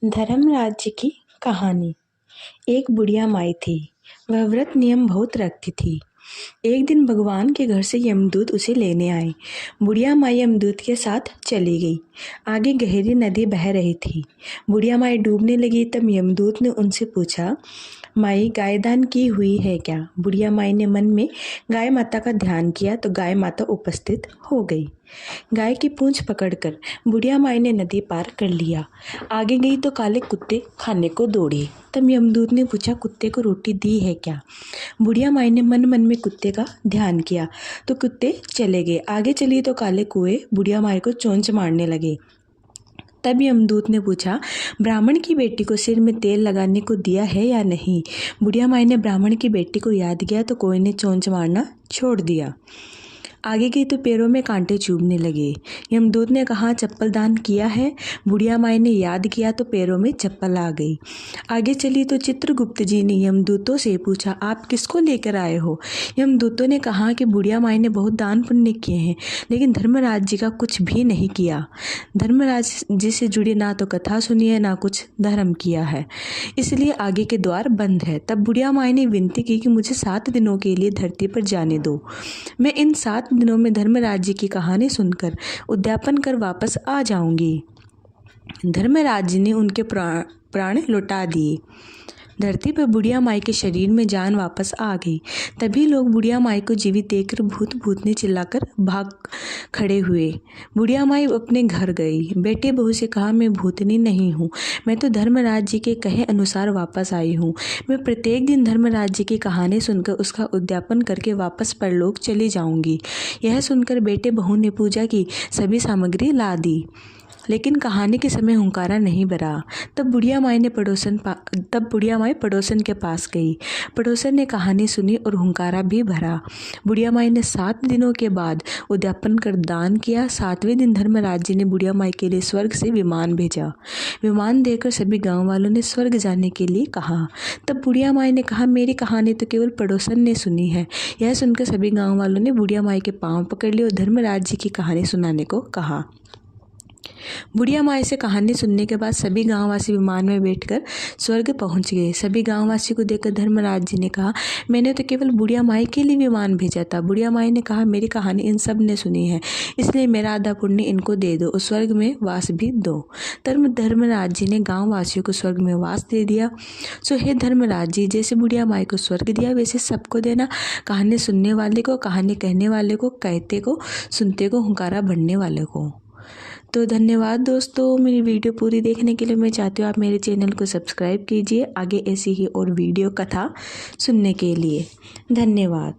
धर्मराज की कहानी। एक बुढ़िया माई थी। वह व्रत नियम बहुत रखती थी। एक दिन भगवान के घर से यमदूत उसे लेने आए। बुढ़िया माई यमदूत के साथ चली गई। आगे गहरी नदी बह रही थी। बुढ़िया माई डूबने लगी तब यमदूत ने उनसे पूछा, माई गाय दान की हुई है क्या? बुढ़िया माई ने मन में गाय माता का ध्यान किया तो गाय माता उपस्थित हो गई। गाय की पूंछ पकड़कर बुढ़िया माई ने नदी पार कर लिया। आगे गई तो काले कुत्ते खाने को दौड़े। तब यमदूत ने पूछा, कुत्ते को रोटी दी है क्या? बुढ़िया माई ने मन मन में कुत्ते का ध्यान किया तो कुत्ते चले गए। आगे चली तो काले कुएं बुढ़िया माई को चोंच मारने लगे। तब यमदूत ने पूछा, ब्राह्मण की बेटी को सिर में तेल लगाने को दिया है या नहीं? बुढ़िया माई ने ब्राह्मण की बेटी को याद किया तो कोई ने चोंच मारना छोड़ दिया। आगे गई तो पैरों में कांटे चुभने लगे। यमदूत ने कहा, चप्पल दान किया है? बुढ़िया माई ने याद किया तो पैरों में चप्पल आ गई। आगे चली तो चित्रगुप्त जी ने यमदूतों से पूछा, आप किसको लेकर आए हो? यमदूतों ने कहा कि बुढ़िया माई ने बहुत दान पुण्य किए हैं लेकिन धर्मराज जी का कुछ भी नहीं किया। धर्मराज जी से जुड़ी ना तो कथा सुनी है ना कुछ धर्म किया है, इसलिए आगे के द्वार बंद है। तब बुढ़िया माई ने विनती की कि मुझे 7 दिनों के लिए धरती पर जाने दो। मैं इन 7 दिनों में धर्मराज जी की कहानी सुनकर उद्यापन कर वापस आ जाऊंगी। धर्मराज जी ने उनके प्राण लौटा दिए। धरती पर बुढ़िया माई के शरीर में जान वापस आ गई। तभी लोग बुढ़िया माई को जीवित देखकर भूत भूतनी चिल्लाकर भाग खड़े हुए। बुढ़िया माई अपने घर गई। बेटे बहू से कहा, मैं भूतनी नहीं हूँ, मैं तो धर्मराज जी के कहे अनुसार वापस आई हूँ। मैं प्रत्येक दिन धर्मराज जी की कहानी सुनकर उसका उद्यापन करके वापस परलोक चली जाऊंगी। यह सुनकर बेटे बहू ने पूजा की सभी सामग्री ला दी लेकिन कहानी के समय हुंकारा नहीं भरा। तब बुढ़िया माई पड़ोसन के पास गई। पड़ोसन ने कहानी सुनी और हुंकारा भी भरा। बुढ़िया माई ने 7 दिनों के बाद उद्यापन कर दान किया। 7वें दिन धर्मराज जी ने बुढ़िया माई के लिए स्वर्ग से विमान भेजा। विमान देकर सभी गांव वालों ने स्वर्ग जाने के लिए कहा। तब बुढ़िया माई ने कहा, मेरी कहानी तो केवल पड़ोसन ने सुनी है। यह सुनकर सभी गाँव वालों ने बुढ़िया माई के पाँव पकड़ लिए और धर्मराज जी की कहानी सुनाने को कहा। बुढ़िया माई से कहानी सुनने के बाद सभी गांववासी विमान में बैठकर स्वर्ग पहुंच गए। सभी गांववासी को देखकर धर्मराज जी ने कहा, मैंने तो केवल बुढ़िया माई के लिए विमान भेजा था। बुढ़िया माई ने कहा, मेरी कहानी इन सब ने सुनी है, इसलिए मेरा आधा पुण्य इनको दे दो और स्वर्ग में वास भी दो। धर्मराज जी ने गाँववासियों को स्वर्ग में वास दे दिया। सो हे धर्मराज जी, जैसे बुढ़िया माई को स्वर्ग दिया वैसे सबको देना। कहानी सुनने वाले को, कहानी कहने वाले को, कहते को, सुनते को, हुंकारा भरने वाले को। तो धन्यवाद दोस्तों, मेरी वीडियो पूरी देखने के लिए। मैं चाहती हूँ आप मेरे चैनल को सब्सक्राइब कीजिए आगे ऐसी ही और वीडियो कथा सुनने के लिए। धन्यवाद।